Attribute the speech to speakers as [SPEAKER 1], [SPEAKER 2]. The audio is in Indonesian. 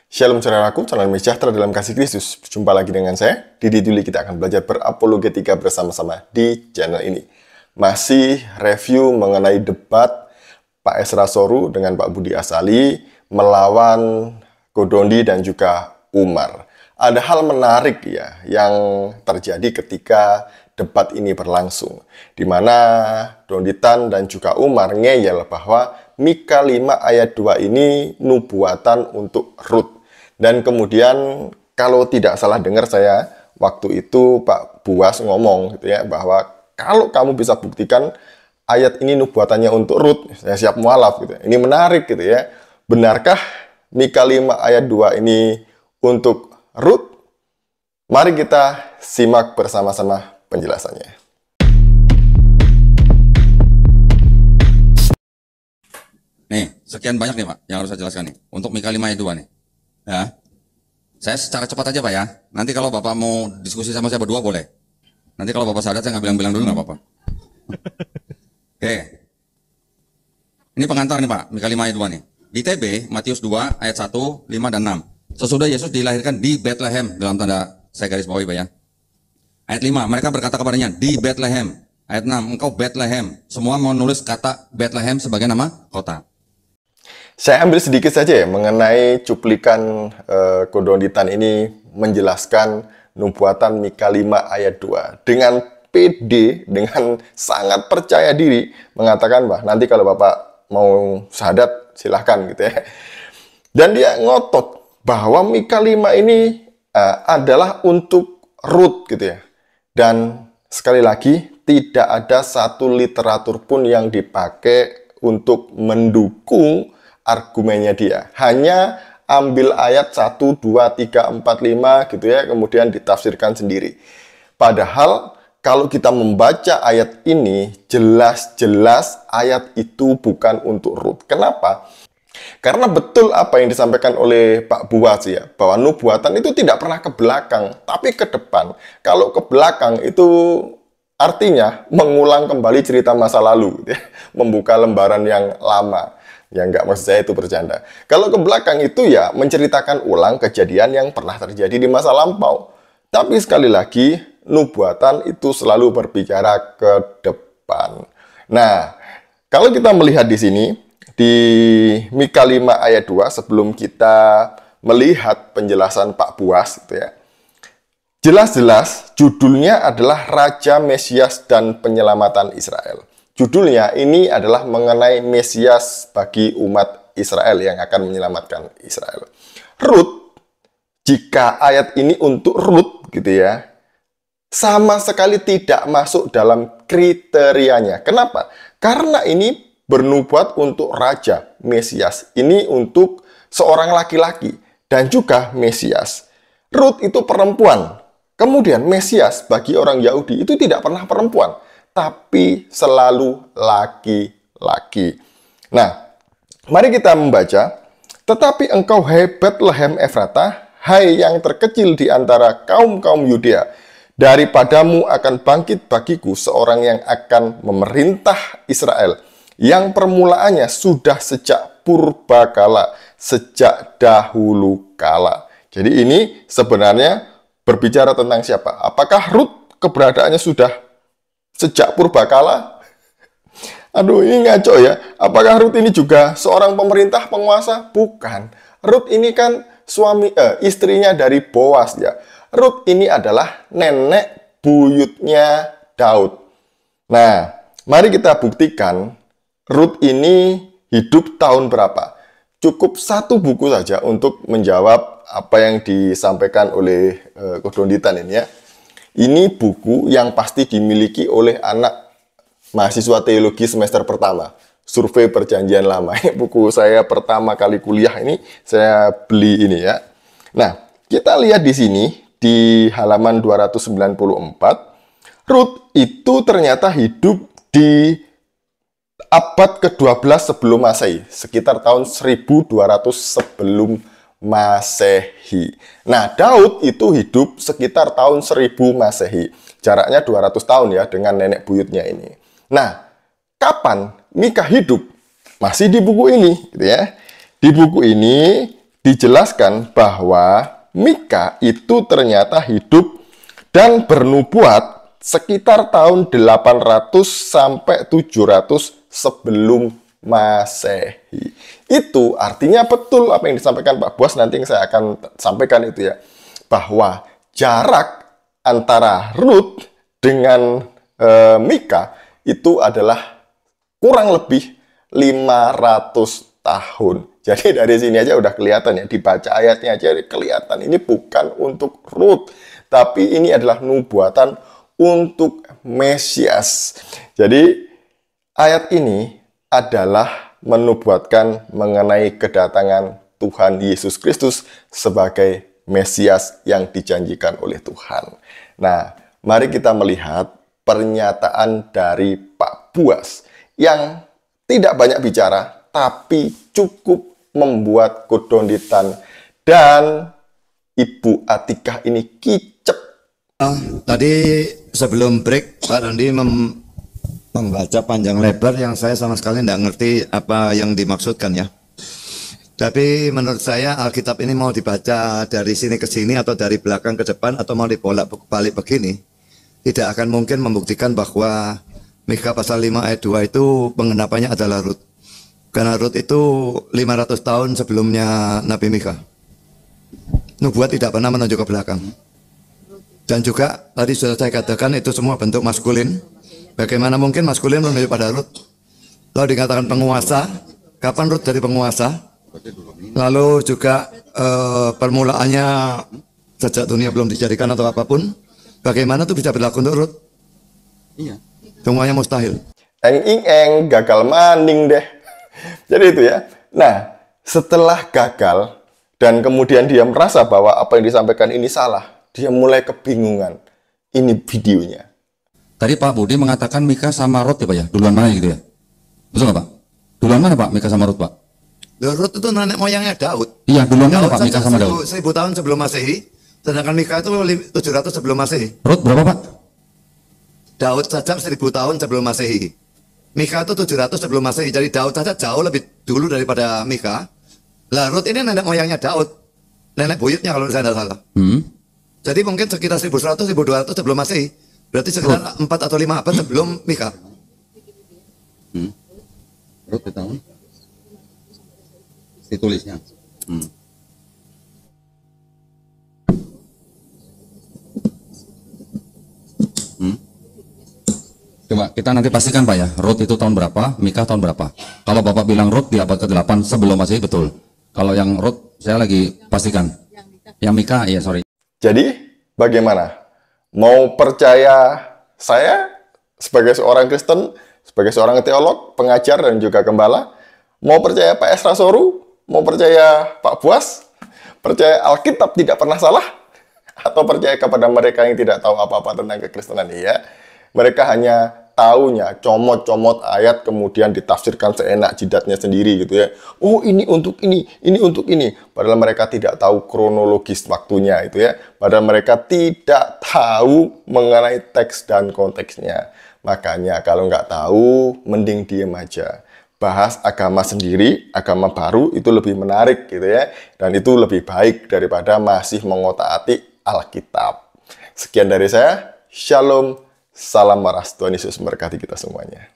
[SPEAKER 1] Shalom saudaraku, salam sejahtera dalam kasih Kristus. Jumpa lagi dengan saya, Didi Duli. Kita akan belajar berapologetika bersama-sama di channel ini. Masih review mengenai debat Pak Esra Soru dengan Pak Budi Asali melawan Godondi dan juga Umar. Ada hal menarik ya yang terjadi ketika debat ini berlangsung, di mana Donditan dan juga Umar ngeyel bahwa Mika 5 ayat 2 ini nubuatan untuk Rut. Dan kemudian kalau tidak salah dengar saya, waktu itu Pak Buas ngomong gitu ya, bahwa kalau kamu bisa buktikan ayat ini nubuatannya untuk Rut, saya siap mualaf gitu. Ini menarik gitu ya. Benarkah Mika 5 ayat 2 ini untuk Rut? Mari kita simak bersama-sama penjelasannya.
[SPEAKER 2] Nih, sekian banyak nih Pak yang harus saya jelaskan nih. Untuk Mika 5 ayat 2 nih. Ya. Saya secara cepat aja Pak ya. Nanti kalau Bapak mau diskusi sama saya berdua boleh. Nanti kalau Bapak sadar saya nggak bilang-bilang dulu nggak apa-apa. Oke. Ini pengantar nih Pak, Mika 5 ayat 2 nih. Di TB, Matius 2 ayat 1, 5 dan 6. Sesudah Yesus dilahirkan di Bethlehem, dalam tanda saya garis bawahi Pak ya. Ayat 5, mereka berkata kepadanya, di Bethlehem. Ayat 6, engkau Bethlehem. Semua menulis kata Bethlehem sebagai nama kota.
[SPEAKER 1] Saya ambil sedikit saja ya mengenai cuplikan Godonditan ini menjelaskan nubuatan Mika 5 ayat 2 dengan PD, dengan sangat percaya diri mengatakan bahwa nanti kalau Bapak mau syahadat silahkan gitu ya. Dan dia ngotot bahwa Mika 5 ini adalah untuk Rut gitu ya. Dan sekali lagi tidak ada satu literatur pun yang dipakai untuk mendukung argumennya dia. Hanya ambil ayat 1, 2, 3, 4, 5 gitu ya, kemudian ditafsirkan sendiri. Padahal kalau kita membaca ayat ini, jelas-jelas ayat itu bukan untuk Rut. Kenapa? Karena betul apa yang disampaikan oleh Pak Buas ya, bahwa nubuatan itu tidak pernah ke belakang, tapi ke depan. Kalau ke belakang itu artinya mengulang kembali cerita masa lalu, ya. Membuka lembaran yang lama. Ya enggak, maksud saya itu bercanda. Kalau ke belakang itu ya menceritakan ulang kejadian yang pernah terjadi di masa lampau. Tapi sekali lagi, nubuatan itu selalu berbicara ke depan. Nah, kalau kita melihat di sini, di Mika 5 ayat 2, sebelum kita melihat penjelasan Pak Buas, gitu ya, jelas-jelas judulnya adalah Raja Mesias dan Penyelamatan Israel. Judulnya ini adalah mengenai Mesias bagi umat Israel yang akan menyelamatkan Israel. Rut, jika ayat ini untuk Rut gitu ya, sama sekali tidak masuk dalam kriterianya. Kenapa? Karena ini bernubuat untuk Raja Mesias. Ini untuk seorang laki-laki dan juga Mesias. Rut itu perempuan. Kemudian Mesias bagi orang Yahudi itu tidak pernah perempuan, tapi selalu laki-laki. Nah, mari kita membaca. Tetapi engkau, hai Bethlehem Efratah, hai yang terkecil di antara kaum-kaum Yudea, daripadamu akan bangkit bagiku seorang yang akan memerintah Israel, yang permulaannya sudah sejak purbakala, sejak dahulu kala. Jadi ini sebenarnya berbicara tentang siapa? Apakah Rut keberadaannya sudah sejak purbakala? Aduh, ini ngaco ya. Apakah Rut ini juga seorang pemerintah, penguasa? Bukan. Rut ini kan istrinya dari Boas ya. Rut ini adalah nenek buyutnya Daud. Nah, mari kita buktikan Rut ini hidup tahun berapa. Cukup satu buku saja untuk menjawab apa yang disampaikan oleh Godonditan ini ya. Ini buku yang pasti dimiliki oleh anak mahasiswa teologi semester pertama. Survei Perjanjian Lama. Buku saya pertama kali kuliah ini, saya beli ini ya. Nah, kita lihat di sini, di halaman 294, Rut itu ternyata hidup di abad ke-12 sebelum Masehi. Sekitar tahun 1200 sebelum Masehi. Nah, Daud itu hidup sekitar tahun 1000 Masehi. Jaraknya 200 tahun ya dengan nenek buyutnya ini. Nah, kapan Mika hidup? Masih di buku ini, gitu ya. Di buku ini dijelaskan bahwa Mika itu ternyata hidup dan bernubuat sekitar tahun 800 sampai 700 sebelum Masehi. Itu artinya betul apa yang disampaikan Pak Buas, nanti yang saya akan sampaikan itu ya. Bahwa jarak antara Rut dengan Mika itu adalah kurang lebih 500 tahun. Jadi dari sini aja udah kelihatan ya, dibaca ayatnya aja kelihatan. Ini bukan untuk Rut, tapi ini adalah nubuatan untuk Mesias. Jadi ayat ini adalah menubuatkan mengenai kedatangan Tuhan Yesus Kristus sebagai Mesias yang dijanjikan oleh Tuhan. Nah, mari kita melihat pernyataan dari Pak Buas yang tidak banyak bicara, tapi cukup membuat kodonditan dan Ibu Atikah ini kicep.
[SPEAKER 3] Tadi sebelum break Pak Randi membaca panjang lebar yang saya sama sekali tidak ngerti apa yang dimaksudkan ya. Tapi menurut saya Alkitab ini mau dibaca dari sini ke sini atau dari belakang ke depan atau mau dibolak-balik begini, tidak akan mungkin membuktikan bahwa Mika pasal 5 ayat 2 itu pengenapannya adalah Rut. Karena Rut itu 500 tahun sebelumnya Nabi Mika. Nubuat tidak pernah menunjuk ke belakang. Dan juga tadi sudah saya katakan itu semua bentuk maskulin. Bagaimana mungkin maskulin menunjuk pada Rut? Lalu dikatakan penguasa. Kapan Rut dari penguasa? Lalu juga permulaannya sejak dunia belum dijadikan atau apapun. Bagaimana itu bisa berlaku untuk Rut?
[SPEAKER 2] Iya.
[SPEAKER 3] Semuanya mustahil.
[SPEAKER 1] Eng gagal maning deh. Jadi itu ya. Nah, setelah gagal dan kemudian dia merasa bahwa apa yang disampaikan ini salah, dia mulai kebingungan. Ini videonya.
[SPEAKER 2] Tadi Pak Budi mengatakan Mika sama Rut ya Pak ya? Duluan mana gitu ya? Betul nggak Pak? Duluan mana Pak Mika sama Rut Pak?
[SPEAKER 3] Rut itu nenek moyangnya Daud.
[SPEAKER 2] Iya, duluan mana Pak Mika sama Daud?
[SPEAKER 3] 1000 tahun sebelum Masehi. Sedangkan Mika itu 700 sebelum Masehi.
[SPEAKER 2] Rut berapa Pak?
[SPEAKER 3] Daud saja 1000 tahun sebelum Masehi. Mika itu 700 sebelum Masehi. Jadi Daud saja jauh lebih dulu daripada Mika. Lah Rut ini nenek moyangnya Daud. Nenek buyutnya kalau saya tidak salah. Jadi mungkin sekitar 1100 1200 sebelum Masehi. Berarti sekitar 4 atau 5 abad sebelum Mika.
[SPEAKER 2] Rut di tahun? Ditulisnya. Coba kita nanti pastikan Pak ya, Rut itu tahun berapa, Mika tahun berapa. Kalau Bapak bilang Rut di abad ke-8 sebelum Masehi betul. Kalau yang Rut saya lagi pastikan. Yang Mika ya sorry.
[SPEAKER 1] Jadi bagaimana? Mau percaya saya sebagai seorang Kristen, sebagai seorang teolog, pengajar dan juga gembala? Mau percaya Pak Esra Soru? Mau percaya Pak Buas? Percaya Alkitab tidak pernah salah? Atau percaya kepada mereka yang tidak tahu apa-apa tentang kekristenan? Iya. Mereka hanya taunya, comot-comot ayat kemudian ditafsirkan seenak jidatnya sendiri gitu ya. Oh ini untuk ini untuk ini. Padahal mereka tidak tahu kronologis waktunya itu ya. Padahal mereka tidak tahu mengenai teks dan konteksnya. Makanya kalau nggak tahu, mending diem aja. Bahas agama sendiri, agama baru itu lebih menarik gitu ya. Dan itu lebih baik daripada masih mengotak-atik Alkitab. Sekian dari saya. Shalom. Salam waras, Tuhan Yesus memberkati kita semuanya.